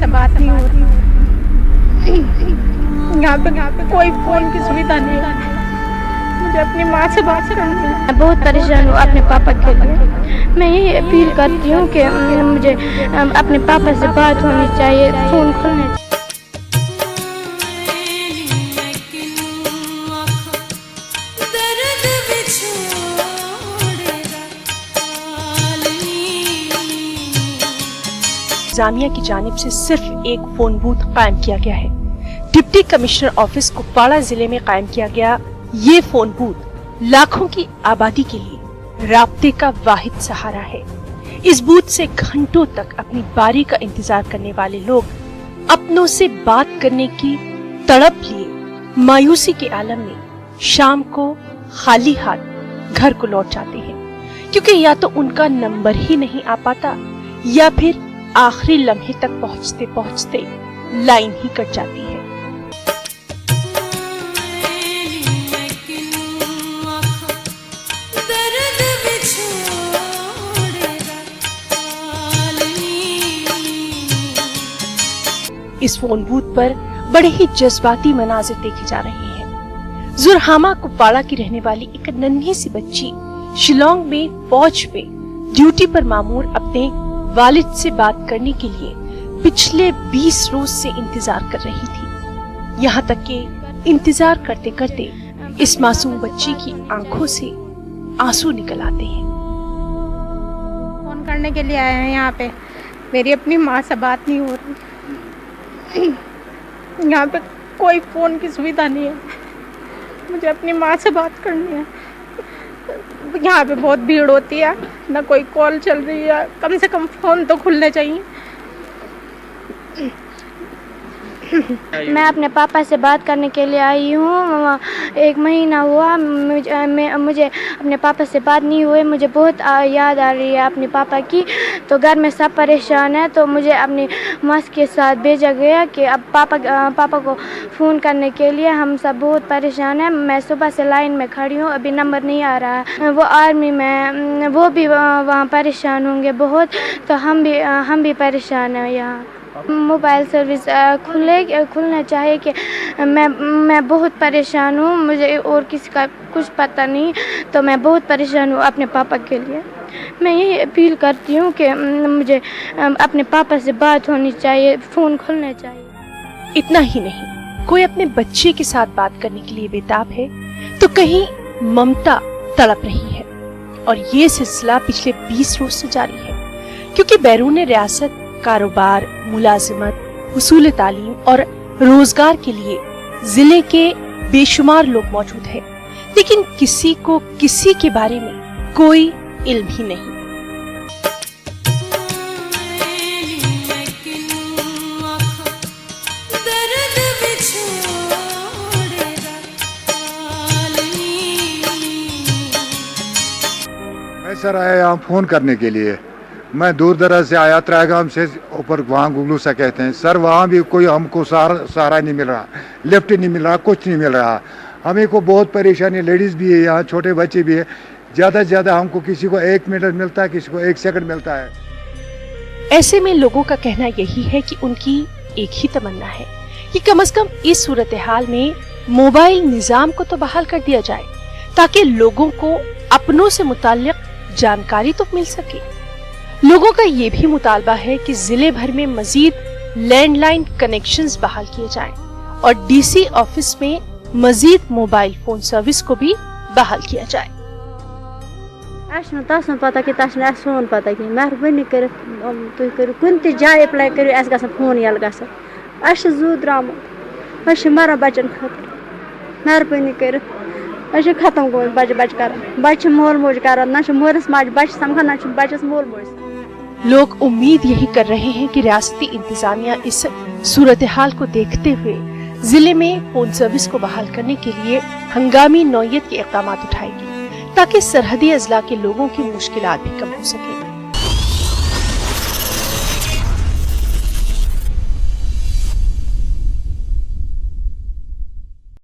से बात नहीं हो रही। यहाँ पे कोई फोन की सुविधा नहीं है। मुझे अपनी माँ से बात करनी है। मैं बहुत परेशान हूँ अपने पापा के लिए। मैं यही अपील करती हूँ कि मुझे अपने पापा से बात होनी चाहिए, फोन खोलने चाहिए। इंतजामिया की जानिब से सिर्फ एक फोन बूथ कायम किया गया है। डिप्टी कमिश्नर ऑफिस कुपवाड़ा जिले में कायम किया गया ये फोन बूथ लाखों की आबादी के लिए राब्ते का वाहिद सहारा है। इस बूथ से घंटों तक अपनी बारी का इंतजार करने वाले लोग अपनों से बात करने की तड़प लिए मायूसी के आलम में शाम को खाली हाथ घर को लौट जाते हैं, क्योंकि या तो उनका नंबर ही नहीं आ पाता या फिर आखिरी लम्हे तक पहुंचते पहुंचते लाइन ही कट जाती है। इस फोन बूथ पर बड़े ही जज्बाती मनाजिर देखे जा रहे हैं। जुरहामा कुपवाड़ा की रहने वाली एक नन्ही सी बच्ची शिलोंग में फौज पे ड्यूटी पर मामूर अपने वालिद से बात करने के लिए पिछले 20 रोज से इंतजार कर रही थी। यहाँ तक कि इंतजार करते करते इस मासूम बच्ची की आंखों से आंसू निकल आते हैं। फोन करने के लिए आए हैं यहाँ पे। मेरी अपनी माँ से बात नहीं हो रही। यहाँ पे कोई फोन की सुविधा नहीं है। मुझे अपनी माँ से बात करनी है। यहाँ पे बहुत भीड़ होती है, ना कोई कॉल चल रही है। कम से कम फोन तो खुलने चाहिए। मैं अपने पापा से बात करने के लिए आई हूँ। 1 महीना हुआ मुझे अपने पापा से बात नहीं हुई। मुझे बहुत याद आ रही है अपने पापा की। तो घर में सब परेशान है, तो मुझे अपनी माँ के साथ भेजा गया कि अब पापा को फ़ोन करने के लिए। हम सब बहुत परेशान हैं। मैं सुबह से लाइन में खड़ी हूँ, अभी नंबर नहीं आ रहा है। वो आर्मी में, वो भी वहाँ परेशान होंगे बहुत, तो हम भी परेशान हैं। यहाँ मोबाइल सर्विस खुलना चाहिए कि मैं बहुत परेशान हूँ। मुझे और किसी का कुछ पता नहीं, तो मैं बहुत परेशान हूँ अपने पापा के लिए। मैं यही अपील करती हूँ कि मुझे अपने पापा से बात होनी चाहिए, फ़ोन खोलना चाहिए। इतना ही नहीं, कोई अपने बच्चे के साथ बात करने के लिए बेताब है, तो कहीं ममता तड़प रही है। और ये सिलसिला पिछले 20 रोज से जारी है, क्योंकि बैरून रियासत कारोबार, मुलाजिमत, हुसूल तालीम और रोजगार के लिए जिले के बेशुमार लोग मौजूद हैं, लेकिन किसी को किसी के बारे में कोई इल्म ही नहीं। मैं सर आया यहाँ फोन करने के लिए। मैं दूर दराज से आया, त्रागाम से ऊपर, वहाँ गुगलू सा कहते हैं सर। वहाँ भी कोई हमको सहारा नहीं मिल रहा, लिफ्ट नहीं मिल रहा, कुछ नहीं मिल रहा। हमें को बहुत परेशानी, लेडीज़ भी है यहाँ, छोटे बच्चे भी है। ज़्यादा से ज़्यादा हमको किसी को 1 मिनट मिलता है, किसी को 1 सेकंड मिलता है। ऐसे में लोगों का कहना यही है कि उनकी एक ही तमन्ना है कि कम से कम इस सूरत हाल में मोबाइल निज़ाम को तो बहाल कर दिया जाए, ताकि लोगों को अपनों से मुताल्लिक जानकारी तो मिल सके। लोगों का ये भी मुतालबा है कि जिले भर में मजीद लैंडलाइन कनेक्शंस बहाल किए जाएं और डीसी ऑफिस में मजीद मोबाइल फोन सर्विस को भी बहाल किया जाए। पता कि फोन पता कि मेहरबानी कर कुन जाए अप्लाई करो फोन यल गू द्रामुत मरान बचन खतर मेहरबानी कर खत्म गो बच कर बच मोल मोज कर ना मोलस माज बच समझा ना बचस मोल मोज। लोग उम्मीद यही कर रहे हैं कि रियासती इंतजामिया इस सूरत हाल को देखते हुए जिले में फोन सर्विस को बहाल करने के लिए हंगामी नौयत के इक़दामात उठाएगी, ताकि सरहदी अजला के लोगों की मुश्किलात भी कम हो सके।